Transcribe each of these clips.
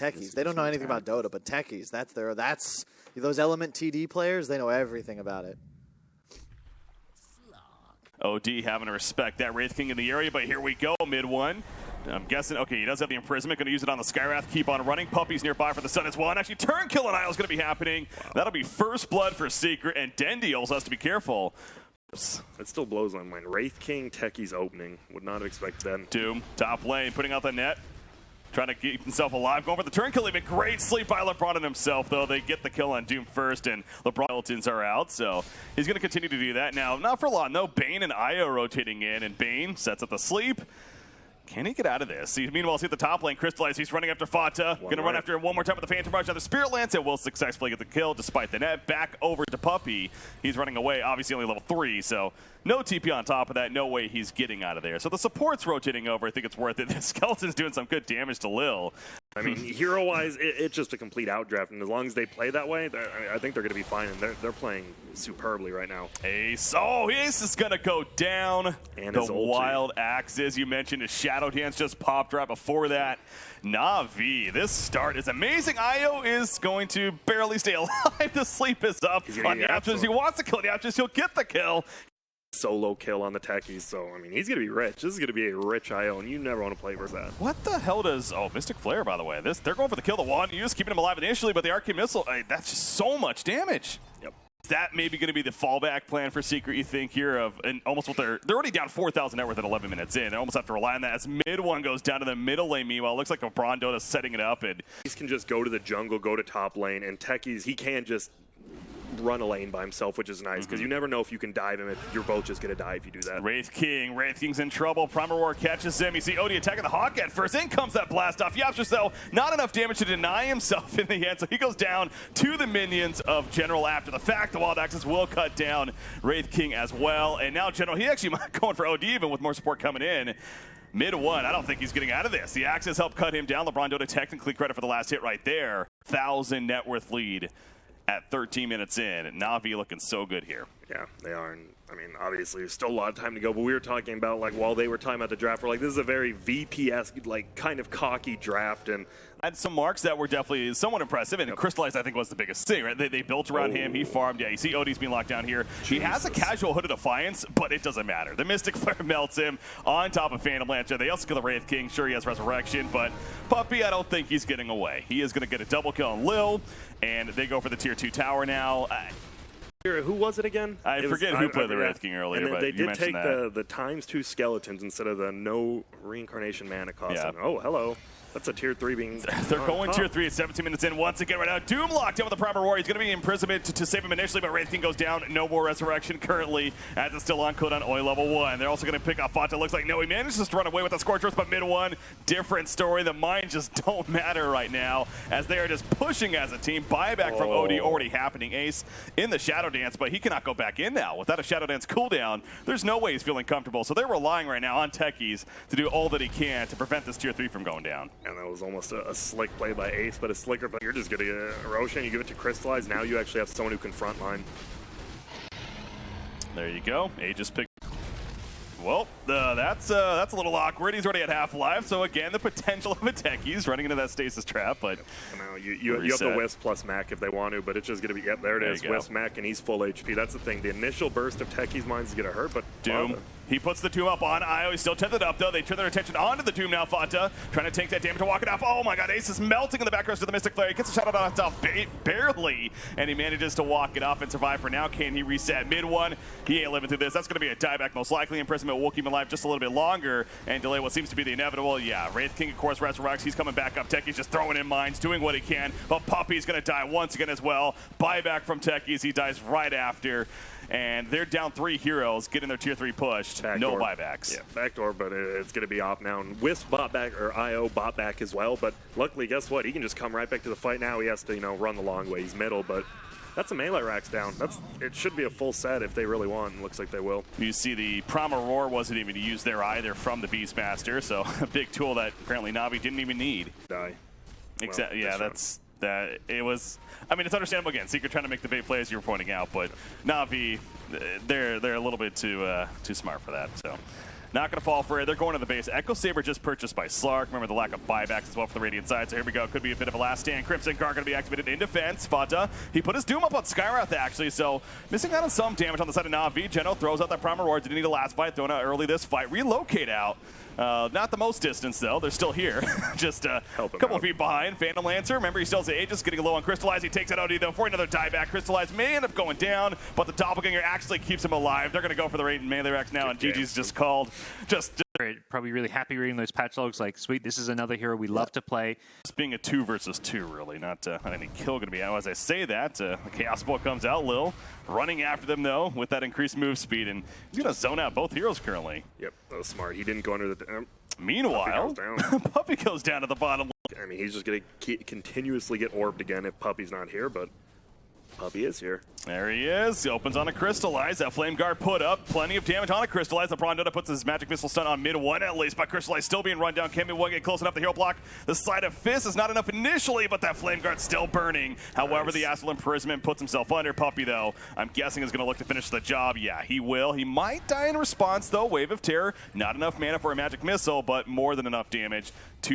Techies. They don't know anything about Dota, but Techies, that's those Element TD players, they know everything about it. OD having to respect that Wraith King in the area, but here we go, mid one. I'm guessing, okay, he does have the imprisonment, going to use it on the Skywrath, keep on running. Puppy's nearby for the Sun as well, and actually turn kill on Isle is going to be happening. Wow. That'll be first blood for Secret, and Dendy also has to be careful. That still blows my mind. Wraith King, Techies opening. Would not have expected that. Doom, top lane, putting out the net. Trying to keep himself alive, going for the turn kill. Even great sleep by LeBron and himself, though. They get the kill on Doom first, and LeBron Hiltons are out, so he's going to continue to do that. Now, not for long, though. Bane and Io rotating in, and Bane sets up the sleep. Can he get out of this? Meanwhile, see at the top lane, Crystallize. He's running after Fata. Going to run after him one more time with the Phantom Rush. Now the Spirit Lance, it will successfully get the kill despite the net. Back over to Puppy. He's running away, obviously only level 3, so no TP on top of that. No way he's getting out of there. So the support's rotating over. I think it's worth it. The Skeleton's doing some good damage to Lil. I mean, hero-wise, it's just a complete outdraft, and as long as they play that way, I think they're going to be fine, and they're playing superbly right now. Ace, Ace is going to go down. And the Wild Axes, you mentioned, his Shadow Dance just popped right before that. Na'Vi, this start is amazing. Io is going to barely stay alive. The sleep is up on the Yapsters. He wants to kill the Yapsters. He'll get the kill. Solo kill on the Techies, so I mean, he's going to be rich. This is going to be a rich IO, and you never want to play versus that. What the hell does... Oh, Mystic Flare, by the way. They're going for the kill. The wand use, keeping him alive initially, but the Arcane Missile, that's just so much damage. Yep. Is that maybe going to be the fallback plan for Secret, you think, here? And almost what they're already down 4,000 net worth at 11 minutes in. They almost have to rely on that as mid one goes down to the middle lane. Meanwhile, it looks like LeBron Dota's setting it up. And he can just go to the jungle, go to top lane, and Techies, he can't just run a lane by himself, which is nice, because you never know if you can dive him if you're both just going to die if you do that. Wraith King's in trouble. Primal Roar catches him. You see Odie attacking the Hawk at first. In comes that blast off. Yapsters, though, not enough damage to deny himself in the end, so he goes down to the minions of General after the fact. The Wild Axes will cut down Wraith King as well, and now General, he actually might going for OD even with more support coming in. Mid one, I don't think he's getting out of this. The Axes help cut him down. LeBron Dota technically credit for the last hit right there. 1,000 net worth lead at 13 minutes in. Na'Vi looking so good here. Yeah, they are. And I mean, obviously, there's still a lot of time to go, but we were talking about, like, while they were talking about the draft, we're like, this is a very VPS, like, kind of cocky draft, and had some marks that were definitely somewhat impressive, and Crystallized, I think, was the biggest thing, right? They built around him, he farmed. Yeah, you see Odie's being locked down here. Jesus. He has a casual Hood of Defiance, but it doesn't matter. The Mystic Flare melts him on top of Phantom Lancer. They also kill the Wraith King. Sure, he has Resurrection, but Puppy, I don't think he's getting away. He is going to get a double kill on Lil, and they go for the tier 2 tower now. Who was it again? I forget who played the Wraith King earlier, and but they you did take that. the ×2 skeletons instead of the no reincarnation mana cost. Yeah. Oh, hello. That's a tier 3 being... They're going tier 3 at 17 minutes in. Once again right now, Doom locked in with the Primal Roar. He's going to be in imprisonment to save him initially, but Wraith King goes down. No more Resurrection currently, as it's still on cooldown Oi level 1. They're also going to pick off Fata. Looks like no, he manages to run away with the Scorch Earth, but mid 1, different story. The mines just don't matter right now, as they are just pushing as a team. Buyback from OD already happening. Ace in the Shadow Dance, but he cannot go back in now. Without a Shadow Dance cooldown, there's no way he's feeling comfortable. So they're relying right now on Techies to do all that he can to prevent this tier 3 from going down. And that was almost a slick play by Ace, but a slicker, but you're just getting a Roshan, you give it to Crystallize, now you actually have someone who can frontline. There you go. A just picked. Well, that's a little awkward. He's already at half life, so again, the potential of a Techies running into that stasis trap, but you have the Wisp plus Mac if they want to, but it's just going to be, yep, there it is, Wisp Mac, and he's full HP. That's the thing. The initial burst of Techies mines is going to hurt, but Doom. He puts the Doom up on Io. He's still tented up, though. They turn their attention onto the Doom now. Fata trying to take that damage to walk it off. Oh, my God. Ace is melting in the back row to the Mystic Flare. He gets a shot on himself barely, and he manages to walk it off and survive for now. Can he reset mid one? He ain't living through this. That's going to be a dieback, most likely. Imprisonment will keep him alive just a little bit longer and delay what seems to be the inevitable. Yeah, Wraith King, of course, resurrects. He's coming back up. Techies just throwing in mines, doing what he can, but Puppy's going to die once again as well. Buyback from Techies. He dies right after. And they're down 3 heroes, getting their tier 3 pushed. No buybacks. Yeah, backdoor, but it's going to be off now. And Wisp bought back, or IO bought back as well. But luckily, guess what? He can just come right back to the fight now. He has to, run the long way. He's middle, but That's a melee racks down. It should be a full set if they really want, and looks like they will. You see the Prime Aurora wasn't even used there either from the Beastmaster, so a big tool that apparently NAVI didn't even need. Die. Exactly. Well, yeah, that's that. It was. I mean, it's understandable again. Secret trying to make the bait plays you were pointing out, but NAVI, they're a little bit too smart for that. So. Not going to fall for it. They're going to the base. Echo Saber just purchased by Slark. Remember the lack of buybacks as well for the Radiant side. So here we go. Could be a bit of a last stand. Crimson Guard going to be activated in defense. Fata, he put his Doom up on Skywrath actually. So missing out on some damage on the side of Navi. Geno throws out that Prime Aurora. Didn't need a last fight. Thrown out early this fight. Relocate out. Not the most distance, though. They're still here. Just a couple of feet behind. Phantom Lancer. Remember, he still has Aegis, getting low on Crystallize. He takes out OD, though, for another dieback. Crystallize may end up going down, but the Doppelganger actually keeps him alive. They're going to go for the Radiant melee racks now, and GG's just called. Probably really happy reading those patch logs. Like, sweet, this is another hero we love to play. It's being a 2 versus 2, really. Not any kill going to be out. As I say that, the Chaos Ball comes out. Lil running after them, though, with that increased move speed. And he's going to zone out both heroes currently. Yep, that was smart. He didn't go under the... Meanwhile, Puppey goes down to the bottom. I mean, he's just going to continuously get orbed again if Puppey's not here, but Puppey is here. There he is. He opens on a Crystallize. That Flame Guard put up. Plenty of damage on a Crystallize. LeBron Dota puts his Magic Missile stun on mid 1 at least, but Crystallize still being run down. Can mid 1 get close enough to hero block? The Sleight of Fist is not enough initially, but that Flame Guard still burning. However, the Astral Imprisonment puts himself under. Puppey, though, I'm guessing is going to look to finish the job. Yeah, he will. He might die in response, though. Wave of Terror. Not enough mana for a Magic Missile, but more than enough damage.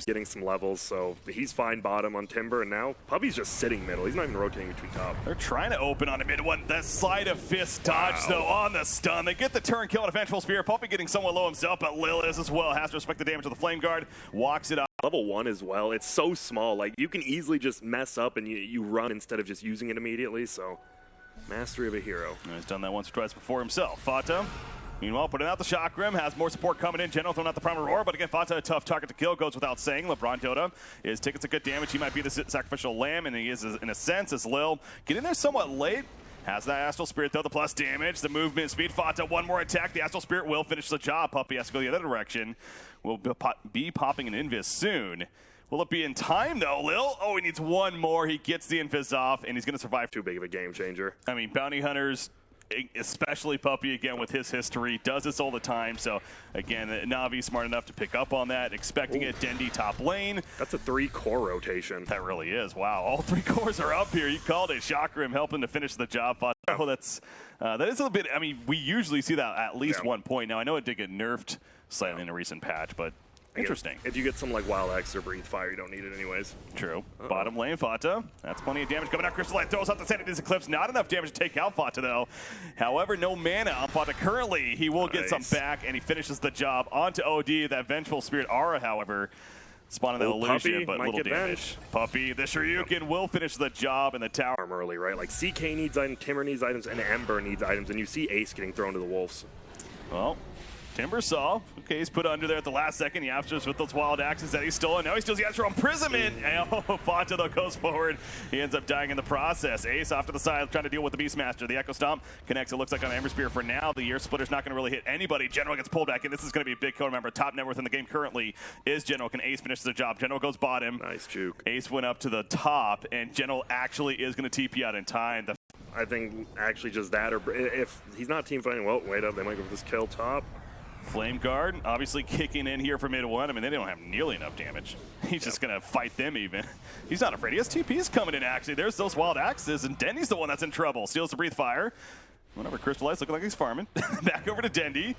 Getting some levels, so he's fine bottom on Timber, and now Puppey's just sitting middle. He's not even rotating between top. They're trying to open on a mid 1. That Sleight of Fist dodge, though, on the stun. They get the turn kill and Vengeful Spear. Puppey getting somewhat low himself, but Lil is as well. Has to respect the damage of the Flame Guard. Walks it up. Level 1 as well. It's so small. Like, you can easily just mess up and you run instead of just using it immediately, so mastery of a hero. He's done that once or twice before himself. Fata. Meanwhile, putting out the Shock Rim, has more support coming in. General throwing out the Prime Aurora, but again, Fata, a tough target to kill, goes without saying. LeBron Dota is tickets a good damage. He might be the sacrificial lamb, and he is, in a sense, as Lil. Getting there somewhat late. Has that Astral Spirit, though, the plus damage, the movement speed. Fata, one more attack. The Astral Spirit will finish the job. Puppey has to go the other direction. Will be popping an Invis soon. Will it be in time, though, Lil? Oh, he needs one more. He gets the Invis off, and he's going to survive. Too big of a game changer. I mean, Bounty Hunters, especially Puppey, again, with his history, does this all the time. So, again, Navi smart enough to pick up on that, expecting it. Dendy top lane. That's a 3-core rotation. That really is. Wow, all 3 cores are up here. You called it. Shock Rim helping to finish the job. Oh, that is a little bit, I mean, we usually see that at least 1 point. Now, I know it did get nerfed slightly in a recent patch, but interesting. If you get some like Wild X or Breathe Fire, you don't need it anyways. True. Bottom lane, Fata. That's plenty of damage coming out. Crystallight throws out the Sanity's Eclipse. Not enough damage to take out Fata, though. However, no mana on Fata currently. He will get some back, and he finishes the job onto OD. That Vengeful Spirit Aura, however, spawning that illusion, but little damage. Puppey, the Shoryuken will finish the job in the tower. Early, right? Like CK needs items, Timber needs items, and Ember needs items, and you see Ace getting thrown to the Wolves. Well, Timber saw. Okay, he's put under there at the last second. He afterwards with those wild axes that he stole, and now he steals the Astral Imprisonment. Oh, Fata, though, goes forward. He ends up dying in the process. Ace off to the side trying to deal with the Beastmaster. The Echo Stomp connects, it looks like, on Ember Spear for now. The Ear Splitter's not going to really hit anybody. General gets pulled back in. This is going to be a big kill. Remember, top net worth in the game currently is General. Can Ace finish the job? General goes bottom. Nice juke. Ace went up to the top, and General actually is going to TP out in time. I think actually just that, or if he's not team fighting, well, wait up. They might go for this kill top. Flame Guard obviously kicking in here for mid 1. I mean, they don't have nearly enough damage. He's just going to fight them even. He's not afraid. He has TP's coming in, actually. There's those wild axes, and Dendy's the one that's in trouble. Steals the Breathe Fire. Whenever Crystallize, looking like he's farming. Back over to Dendy.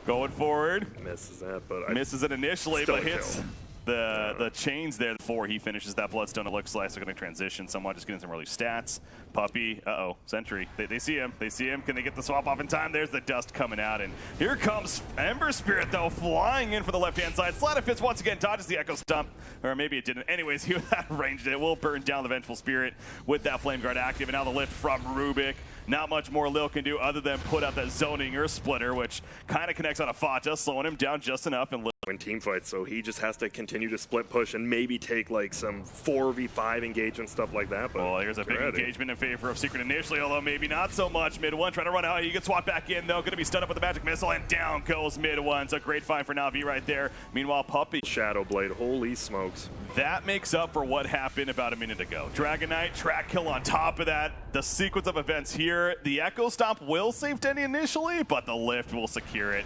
Going forward. Misses that, but misses it initially, but hits the chains there before he finishes that Bloodstone. It looks like they're going to transition somewhat, just getting some early stats. Puppey, Sentry. They see him. They see him. Can they get the swap off in time? There's the dust coming out, and here comes Ember Spirit, though, flying in for the left-hand side. Sleight of Fist once again dodges the Echo Stomp, or maybe it didn't. Anyways, he ranged it. Will burn down the Vengeful Spirit with that Flame Guard active, and now the lift from Rubik. Not much more Lil can do other than put out that zoning Earth Splitter, which kind of connects on a Fata, slowing him down just enough, and in team fights, so he just has to continue to split push and maybe take like some 4v5 engagement, stuff like that. But well, here's a big engagement in favor of Secret initially, although maybe not so much. Mid one trying to run out. He gets swapped back in though. Going to be stunned up with the magic missile, and down goes mid one. It's a great find for NAVI right there. Meanwhile, Puppey. Shadow Blade, holy smokes. That makes up for what happened about a minute ago. Dragon Knight, track kill on top of that. The sequence of events here. The Echo Stomp will save Denny initially, but the lift will secure it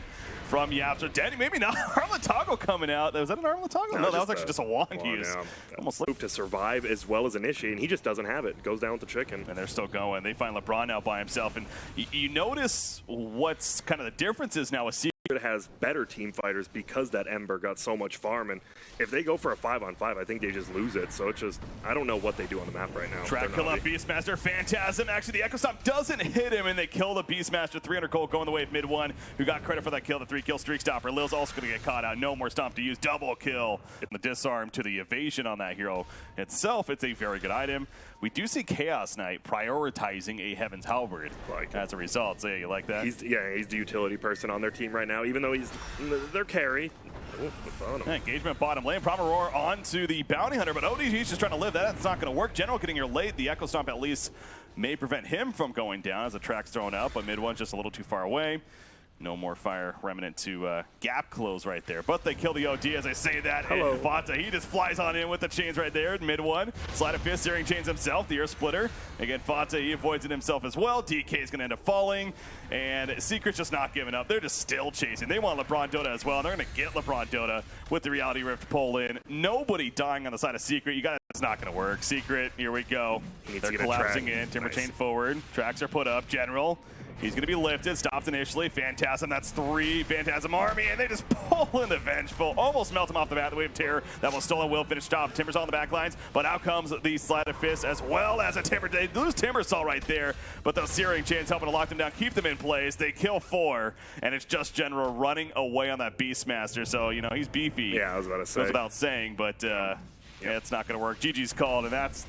from Yap. So Denny, maybe not. Armlatago coming out. Was that an Armlatago? No, that was actually just a wand use. Yeah. Almost move to survive as well as initiate, and he just doesn't have it. Goes down with the chicken. And they're still going. They find LeBron now by himself. And you notice what's kind of the difference is now with Secret has better team fighters because that Ember got so much farm, and if they go for a 5-on-5, I think they just lose it. So it's just, I don't know what they do on the map right now. Track kill up Beastmaster, Phantasm. Actually, the Echo Stomp doesn't hit him, and they kill the Beastmaster. 300 gold going the way of mid one, who got credit for that kill, the 3-kill streak stopper. Lil's also going to get caught out. No more stomp to use. Double kill. The disarm to the evasion on that hero itself. It's a very good item. We do see Chaos Knight prioritizing a Heaven's Halberd as a result. So yeah, you like that? He's the utility person on their team right now, even though he's their carry. Engagement bottom lane. Promeror onto the Bounty Hunter, but ODG's just trying to live. That's not going to work. General getting your late. The Echo Stomp at least may prevent him from going down as the track's thrown up, but mid one's just a little too far away. No more fire remnant to gap close right there. But they kill the OD as I say that. Hello. Fata, he just flies on in with the chains right there. Mid one. Sleight of fist, searing chains himself. The ear splitter. Again, Fata, he avoids it himself as well. DK is going to end up falling. And Secret's just not giving up. They're just still chasing. They want LeBron Dota as well. And they're going to get LeBron Dota with the Reality Rift pull in. Nobody dying on the side of Secret. It's not going to work. Secret, here we go. They're collapsing in. Timber chain forward. Tracks are put up. General. He's going to be lifted, stopped initially. Phantasm, that's 3 Phantasm army, and they just pull in the Vengeful. Almost melt him off the bat. The Wave of Terror that was stolen will finish top. Timber's on the back lines, but out comes the Sleight of Fist as well as a Timber. They lose Timbersaw right there, but those Searing Chains helping to lock them down, keep them in place. They kill 4, and it's just General running away on that Beastmaster. So, you know, he's beefy. Yeah, I was about to say. Goes without saying, but yeah, it's not going to work. GG's called, and that's